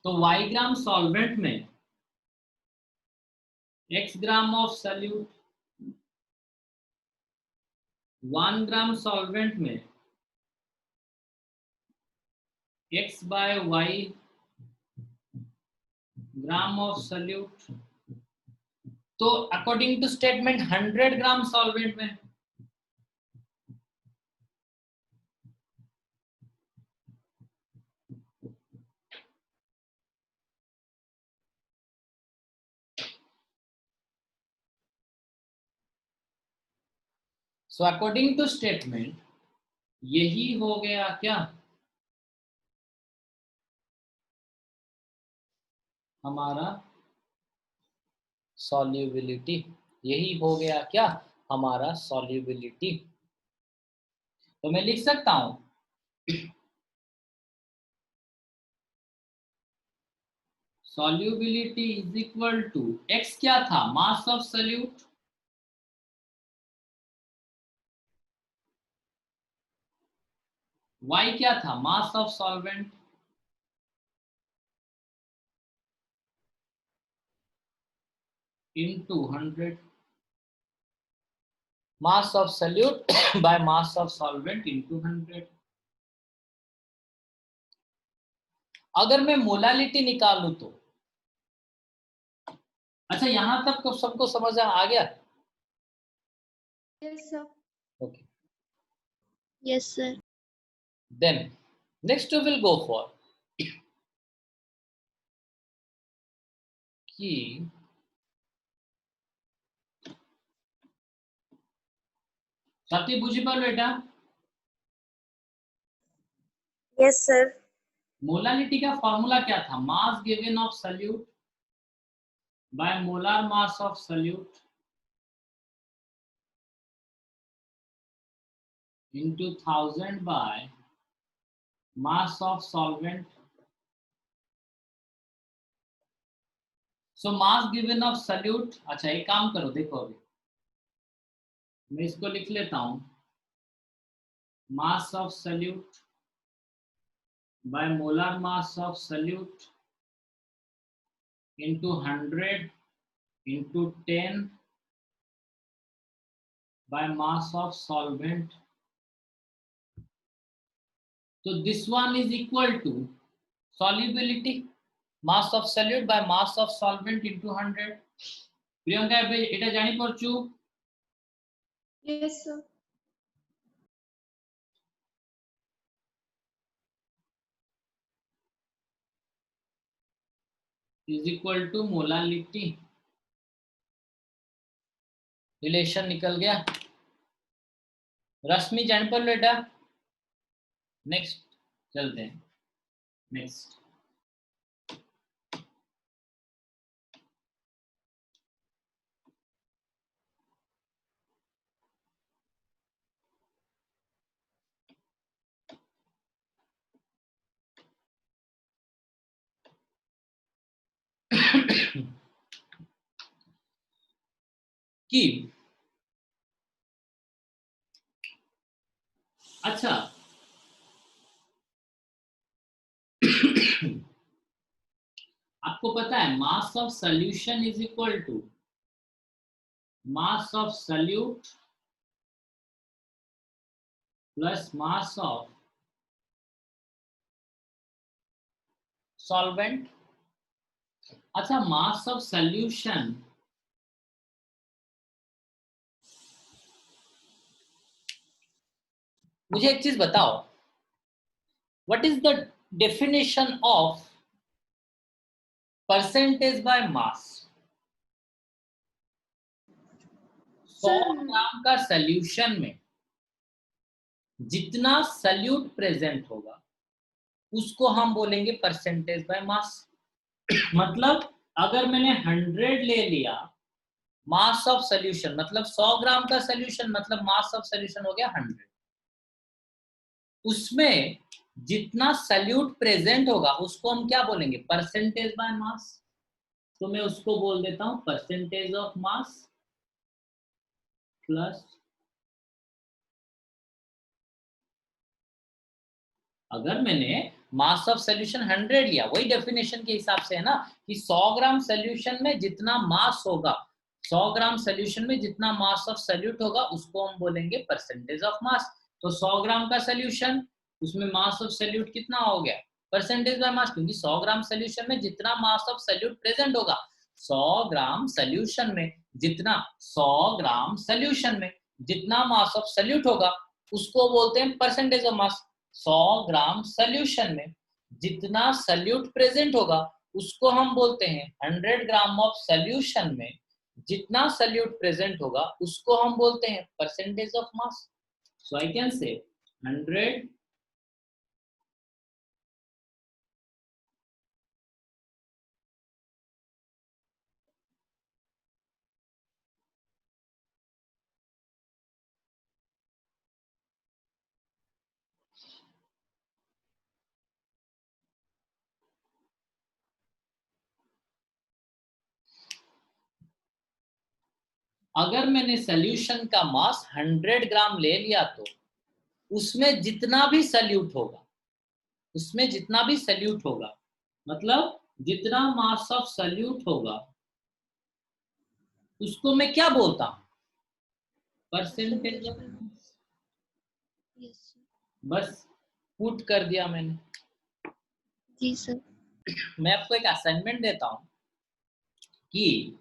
तो y gram solvent में x gram of solute, 1 gram solvent में x by y gram of solute. तो according to statement 100 gram solvent में so according to statement यही हो गया क्या हमारा सॉल्युबिलिटी, यही हो गया क्या हमारा सॉल्युबिलिटी। तो मैं लिख सकता हूं solubility is equal to x क्या था, मास ऑफ सल्यूट, y क्या था, mass of solvent, into 100, mass of solute by mass of solvent into 100। अगर मैं मोलालिटी निकालूं तो अच्छा, यहां तक तो सबको समझ आ गया? Yes, sir. Okay, Yes, sir. then next we will go for कि साथी बुझी पालो एटा? Yes, sir. मोलालिटी का फॉर्मूला क्या था, mass given of solute by molar mass of solute into 1000 by mass of solvent। So mass given of solute, अच्छा एक काम करो, देखो अभी मैं इसको लिख लेता हूं, mass of solute by molar mass of solute into 100 into 10 by mass of solvent। So this one is equal to solubility, mass of solute by mass of solvent into 100। Priyanka এটা জানি পড়ছু? Yes, sir. is equal to molality, relation निकल गया। रश्मि जान पर बेटा, next चलते हैं, next कि अच्छा आपको पता है mass of solution is equal to mass of solute plus mass of solvent. अच्छा, मास ऑफ सॉल्यूशन मुझे एक चीज बताओ, what is the definition of percentage by mass? 100 gram का सॉल्यूशन में जितना सल्यूट प्रेजेंट होगा उसको हम बोलेंगे परसेंटेज बाय मास। मतलब अगर मैंने 100 ले लिया मास ऑफ सॉल्यूशन, मतलब 100 ग्राम का सॉल्यूशन, मतलब मास ऑफ सॉल्यूशन हो गया 100, उसमें जितना सल्यूट प्रेजेंट होगा उसको हम क्या बोलेंगे, परसेंटेज बाय मास। तो मैं उसको बोल देता हूं परसेंटेज ऑफ मास प्लस, अगर मैंने मास ऑफ सोल्यूशन 100 लिया, वही डेफिनेशन के हिसाब से है ना कि 100 ग्राम सोल्यूशन में जितना मास होगा, 100 ग्राम सोल्यूशन में जितना मास ऑफ सोल्यूट होगा उसको हम बोलेंगे परसेंटेज ऑफ मास। तो 100 ग्राम का सोल्यूशन, उसमें मास ऑफ सोल्यूट कितना हो गया, परसेंटेज बाय मास, क्योंकि 100 ग्राम सोल्यूशन में जितना मास ऑफ सोल्यूट प्रेजेंट होगा, 100 ग्राम सोल्यूशन में जितना 100 ग्राम सोल्यूशन में जितना मास ऑफ सोल्यूट होगा उसको बोलते हैं percentage of mass. 100 gram solution में जितना सोल्यूट प्रेजेंट होगा उसको हम बोलते हैं 100 ग्राम ऑफ सोल्यूशन में जितना सोल्यूट प्रेजेंट होगा उसको हम बोलते हैं percentage of mass. So I can say 100 अगर मैंने सोल्यूशन का मास 100 ग्राम ले लिया तो उसमें जितना भी सोल्यूट होगा, उसमें जितना भी सोल्यूट होगा मतलब जितना मास ऑफ सोल्यूट होगा उसको मैं क्या बोलता हूं, percentage of mass. Yes sir. बस पुट कर दिया मैंने। जी सर। मैं आपको एक असाइनमेंट देता हूं कि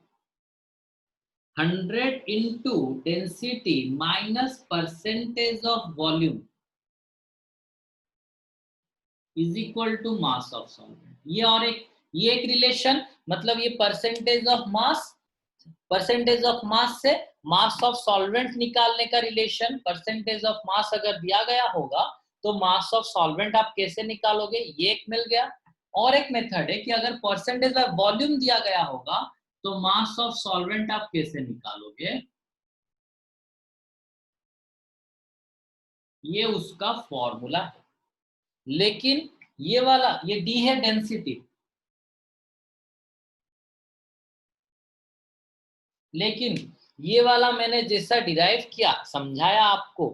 100 into density minus percentage of volume is equal to mass of solvent। ये एक रिलेशन, मतलब ये परसेंटेज ऑफ मास से मास ऑफ सॉल्वेंट निकालने का रिलेशन। परसेंटेज ऑफ मास अगर दिया गया होगा तो मास ऑफ सॉल्वेंट आप कैसे निकालोगे, ये एक मिल गया। और एक मेथड है कि अगर परसेंटेज ऑफ वॉल्यूम दिया गया होगा तो मास ऑफ सॉल्वेंट आप कैसे निकालोगे, ये उसका फॉर्मूला है। लेकिन ये वाला, ये डी है डेंसिटी, लेकिन ये वाला मैंने जैसा डिराइव किया, समझाया आपको,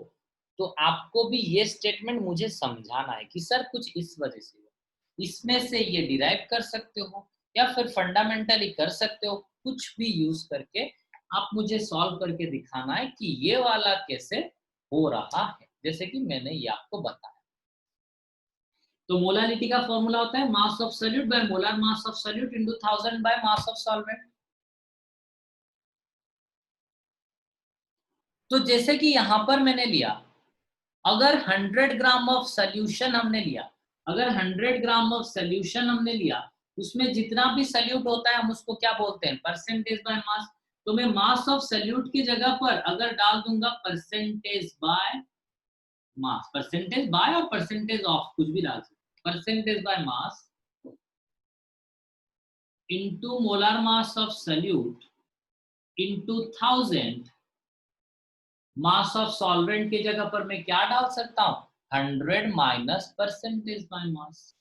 तो आपको भी ये स्टेटमेंट मुझे समझाना है कि सर कुछ इस वजह से, इसमें से ये डिराइव कर सकते हो या फिर फंडामेंटली कर सकते हो, कुछ भी यूज करके आप मुझे सॉल्व करके दिखाना है कि ये वाला कैसे हो रहा है, जैसे कि मैंने ये आपको बताया। तो मोलारिटी का फॉर्मूला होता है mass of solute by molar mass of solute into 1000 by mass of solvent. तो जैसे कि यहां पर मैंने लिया, अगर 100 ग्राम ऑफ सोल्यूशन हमने लिया, अगर 100 ग्राम ऑफ सोल्यूशन हमने लिया, उसमें जितना भी सोल्यूट होता है हम उसको क्या बोलते हैं, परसेंटेज बाय मास। तो मैं मास ऑफ सोल्यूट की जगह पर अगर डाल दूंगा percentage by mass, percentage by और परसेंटेज ऑफ कुछ भी डाल सकते, percentage by mass into molar mass of solute into 1000, mass of solvent की जगह पर मैं क्या डाल सकता हूं, 100 minus percentage by mass.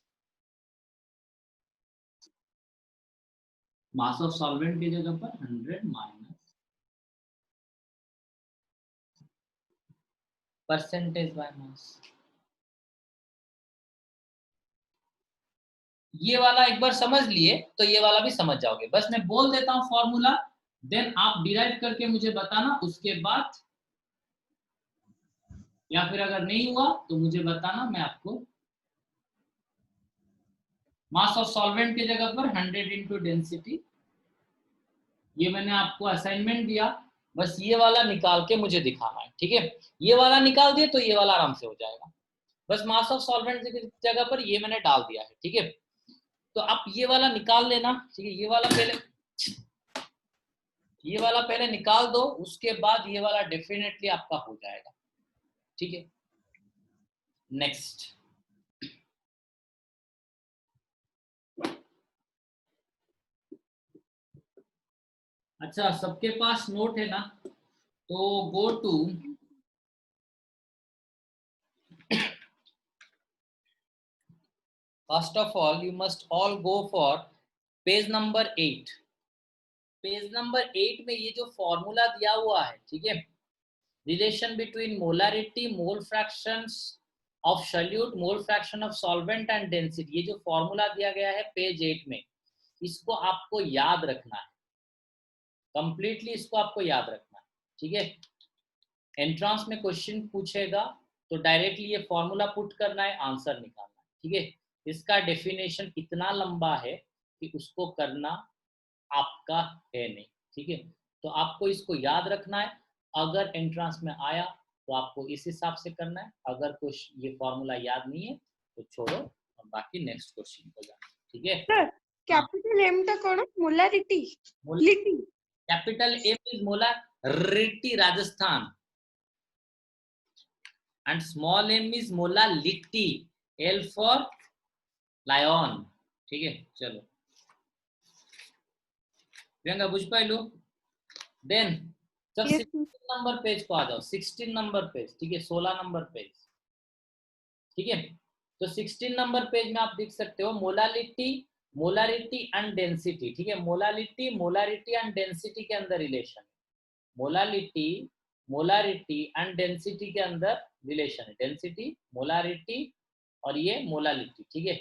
Mass of solvent की जगह पर 100 माइनस परसेंटेज बाय मास। ये वाला एक बार समझ लिए तो ये वाला भी समझ जाओगे। बस मैं बोल देता हूं फॉर्मूला, देन आप डिराइव करके मुझे बताना, उसके बाद या फिर अगर नहीं हुआ तो मुझे बताना, मैं आपको मास ऑफ सॉल्वेंट की जगह पर 100 इंटू डेंसिटी, ये मैंने आपको असाइनमेंट दिया, बस ये वाला निकाल के मुझे दिखाना है, ठीक है। ये वाला निकाल दिए तो ये वाला आराम से हो जाएगा। बस मास ऑफ सॉल्वेंट की जगह पर ये मैंने डाल दिया है, ठीक है। तो आप ये वाला निकाल लेना, ठीक है। ये वाला पहले निकाल दो, उसके बाद ये वाला डेफिनेटली आपका हो जाएगा, ठीक है। नेक्स्ट, अच्छा सबके पास नोट है ना, तो go to first of all you must all go for page number 8। Page number 8 में ये जो फॉर्मूला दिया हुआ है, ठीक है, relation between molarity, mole fractions of solute, mole fraction of solvent and density. ये जो फॉर्मूला दिया गया है पेज 8 में, इसको आपको याद रखना है, कंप्लीटली इसको आपको याद रखना है, ठीक है। एंट्रांस में क्वेश्चन पूछेगा तो डायरेक्टली ये फॉर्मूला पुट करना है, आंसर निकालना है, ठीक है। इसका डेफिनेशन इतना लंबा है कि उसको करना आपका है नहीं, ठीक है। तो आपको इसको याद रखना है, अगर एंट्रांस में आया तो आपको इस हिसाब से करना है, अगर कुछ ये फॉर्मूला याद नहीं है तो छोड़ो और बाकी नेक्स्ट क्वेश्चन को जाना, ठीक है। सर कैपिटल एम टा कौन मोलारिटी लिटी capital M is molarity Rajasthan and small m is molality, L for lion, ठीक है। चलो प्रियंका बुझ पाइलो। देन जब 16 नंबर पेज को आ जाओ, 16 नंबर पेज, ठीक है, 16 नंबर पेज, ठीक है। तो 16 नंबर पेज में आप देख सकते हो मोलालिटी, मोलारिटी एंड डेंसिटी, ठीक है। मोलालिटी, मोलारिटी एंड डेंसिटी के अंदर relation, molality, molarity and density के अंदर रिलेशन है, डेंसिटी, मोलारिटी और ये मोलालिटी, ठीक है।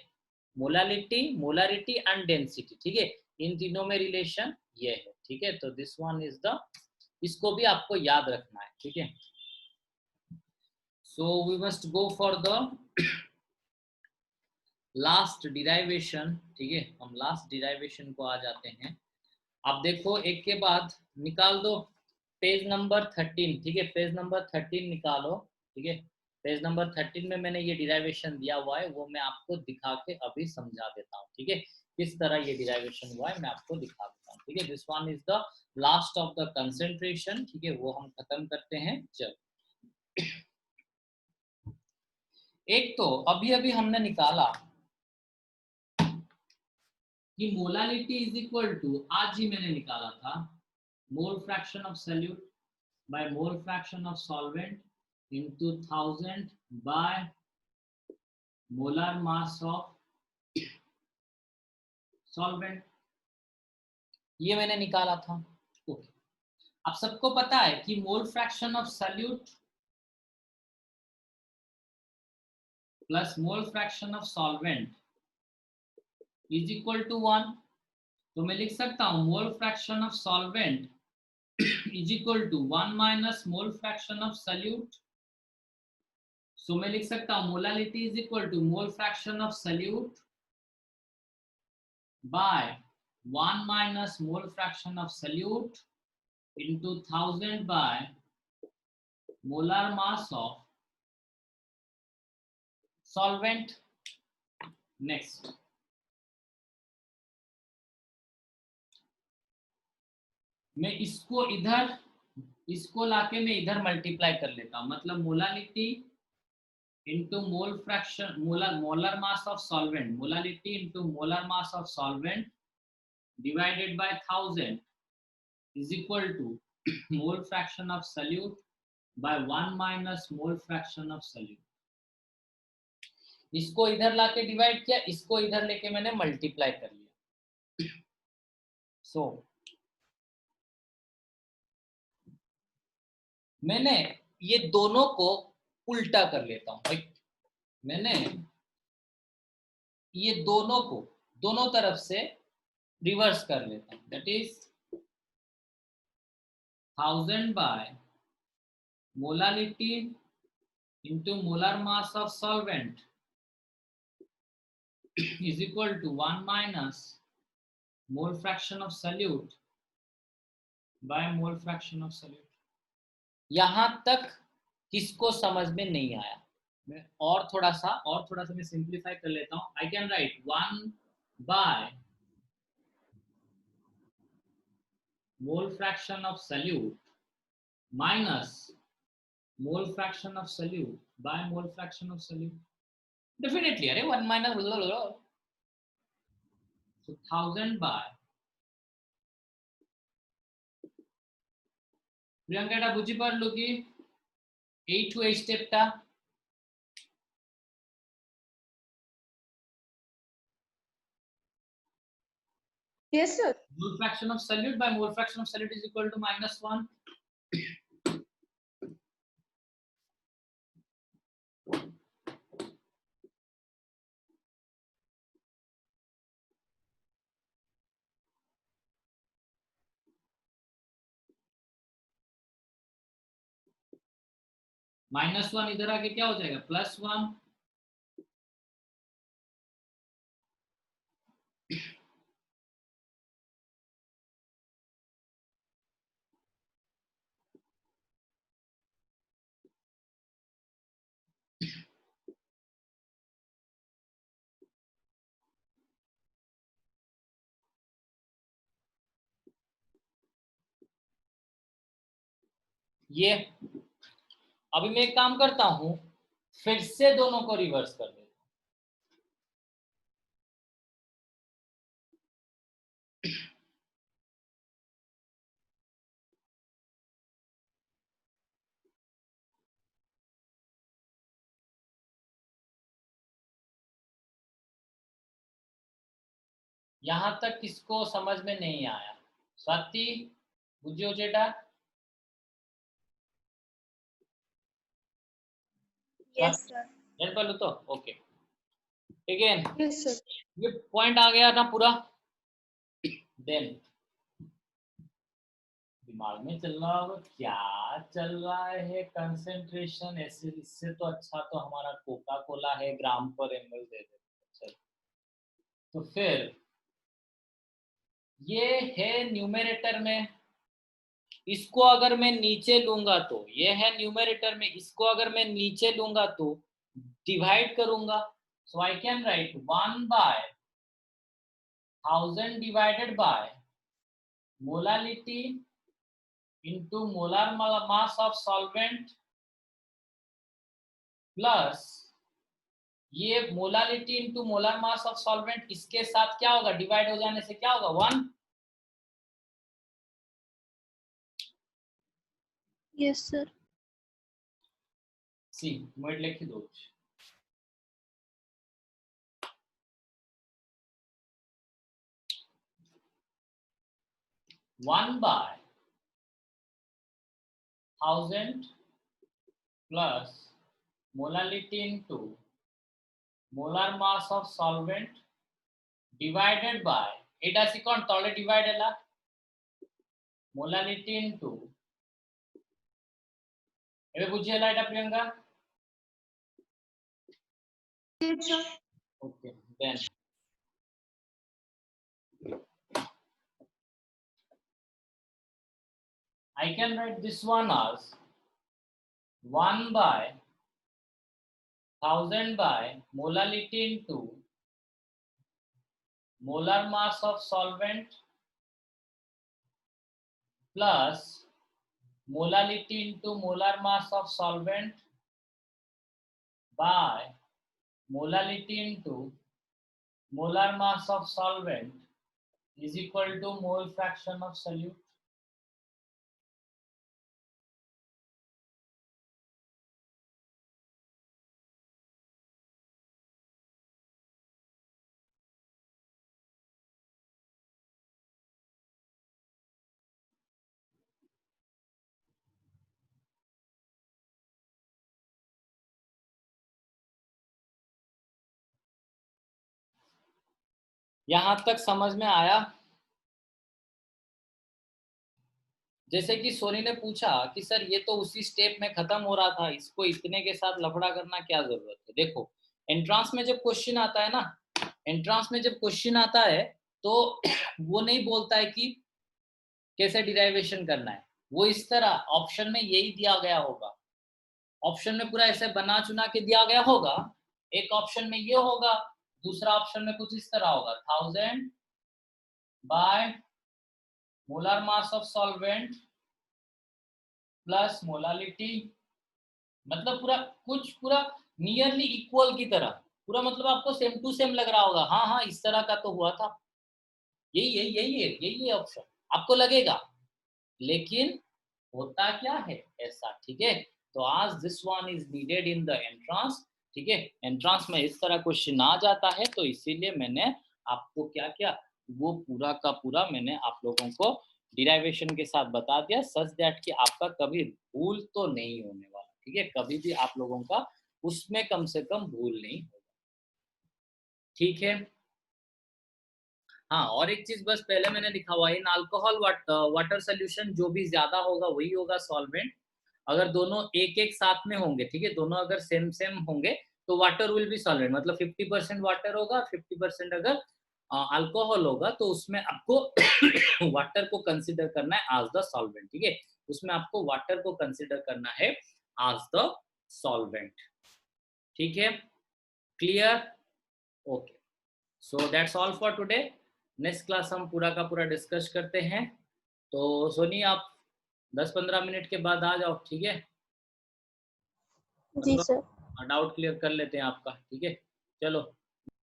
मोलालिटी, मोलारिटी एंड डेंसिटी, ठीक है, इन तीनों में रिलेशन ये है, ठीक है। तो दिस वन इज द, इसको भी आपको याद रखना है, ठीक है। So we must go for the last derivation, ठीक है। हम लास्ट डिराइवेशन को आ जाते हैं। आप देखो एक के बाद निकाल दो पेज नंबर 13, ठीक है, पेज नंबर 13 निकालो, ठीक है। पेज नंबर 13 में मैंने ये डिराइवेशन दिया हुआ है, वो मैं आपको दिखा के अभी समझा देता हूँ, ठीक है। किस तरह ये डिराइवेशन हुआ है मैं आपको दिखा देता हूँ, ठीक है। This one is the last of the concentration, ठीक है, वो हम खत्म करते हैं। चल एक तो अभी अभी हमने निकाला कि मोलालिटी इज इक्वल टू, आज ही मैंने निकाला था, मोल fraction of solute by mole fraction of solvent into 1000 by molar mass of solvent, ये मैंने निकाला था। ओके, अब सबको पता है कि mole fraction of solute plus mole fraction of solvent is equal to 1। तो मैं लिख सकता हूं mole fraction of solvent is equal to 1 minus mole fraction of solute। So मैं लिख सकता हूं molality is equal to mole fraction of solute by 1 minus mole fraction of solute into 1000 by molar mass of solvent। Next मैं इसको इधर, इसको लाके मैं इधर मल्टीप्लाई कर लेता हूं, मतलब molality into mole fraction, molar mass of solvent, molality into molar mass of solvent divided by 1000 is equal to mole fraction of solute by 1 minus mole fraction of solute। इसको इधर लाके डिवाइड किया, इसको इधर लेके मैंने मल्टीप्लाई कर लिया। सो मैंने ये दोनों को उल्टा कर लेता हूं, मैंने ये दोनों को दोनों तरफ से रिवर्स कर लेता हूं, that is 1000 by molality into molar mass of solvent is equal to 1 minus mole fraction of solute by mole fraction of solute। यहां तक किसको समझ में नहीं आया? मैं और थोड़ा सा मैं सिंप्लीफाई कर लेता हूं। आई can right 1 by mole fraction of solute minus mole fraction of solute by mole fraction of solute। Definitely अरे 1 minus so 1000 by প্রিয়াঙ্কাটা বুঝি পারলো কি এইটু এই স্টেপটা? yes sir Mole fraction of solute by mole fraction of solute is equal to -1। -1 इधर आके क्या हो जाएगा +1। ये अभी मैं एक काम करता हूं, फिर से दोनों को रिवर्स कर देता हूं। यहां तक किसको समझ में नहीं आया? स्वाति, बुझियो जेटा? Yes, sir. बोलो तो ओके। Again Yes, sir. ये पॉइंट आ गया ना पूरा। देन दिमाग में चल रहा होगा क्या चल रहा है, कंसंट्रेशन ऐसे, इससे तो अच्छा तो हमारा कोका कोला है, ग्राम पर एमएल दे देते। तो फिर ये है न्यूमरेटर में, इसको अगर मैं नीचे लूंगा तो ये है न्यूमरेटर में, इसको अगर मैं नीचे लूंगा तो डिवाइड करूंगा। So I can write 1/1000 divided by molality into molar mass of solvent plus ये molality into molar mass of solvent, इसके साथ क्या होगा, डिवाइड हो जाने से क्या होगा 1। Yes, sir. सी मैं लिखी दो 1/1000 plus molality into molar mass of solvent divided by এটা সিকন তলে ডিভাইড ହେଲା molality into, ଏବେ ବୁଝି ହେଲା এটা Priyanka? Yes, sir. Okay then I can write this one as 1/1000 by molality into molar mass of solvent plus molality into molar mass of solvent by molality into molar mass of solvent is equal to mole fraction of solute। यहां तक समझ में आया? जैसे कि सोनी ने पूछा कि सर ये तो उसी स्टेप में खत्म हो रहा था, इसको इतने के साथ लफड़ा करना क्या जरूरत है? देखो एंट्रांस में जब क्वेश्चन आता है ना, एंट्रांस में जब क्वेश्चन आता है तो वो नहीं बोलता है कि कैसे डिराइवेशन करना है, वो इस तरह ऑप्शन में यही दिया गया होगा, ऑप्शन में पूरा ऐसे बना चुना के दिया गया होगा। एक ऑप्शन में ये होगा, दूसरा ऑप्शन में कुछ इस तरह होगा 1000 by molar mass of solvent plus molality, मतलब पूरा कुछ पूरा नियरली इक्वल की तरह, पूरा मतलब आपको सेम टू सेम लग रहा होगा, हाँ हाँ इस तरह का तो हुआ था, यही है ऑप्शन आपको लगेगा, लेकिन होता क्या है ऐसा, ठीक है? तो आज this one is needed in the entrance, ठीक है? एंट्रांस में इस तरह क्वेश्चन आ जाता है, तो इसीलिए मैंने आपको क्या किया, वो पूरा का पूरा मैंने आप लोगों को डिराइवेशन के साथ बता दिया, सच दैट कि आपका कभी भूल तो नहीं होने वाला, ठीक है? कभी भी आप लोगों का उसमें कम से कम भूल नहीं होगा, ठीक है? हाँ, और एक चीज बस पहले मैंने लिखा हुआ है, इन अल्कोहल वाटर सोल्यूशन जो भी ज्यादा होगा वही होगा सॉल्वेंट, अगर दोनों एक एक साथ में होंगे, ठीक है, दोनों अगर सेम सेम होंगे तो वाटर विल बी सॉल्वेंट, मतलब 50% वाटर होगा, 50% अगर अल्कोहल होगा, तो उसमें आपको वाटर को कंसिडर करना है एज द सॉल्वेंट, ठीक है, उसमें आपको वाटर को कंसिडर करना है एज द सॉल्वेंट, ठीक है, clear, okay, so that's all for today. Next class हम पूरा का पूरा डिस्कस करते हैं। तो सोनी आप 10-15 मिनट के बाद आ जाओ, ठीक है, जी सर। डाउट क्लियर कर लेते हैं आपका, ठीक है, चलो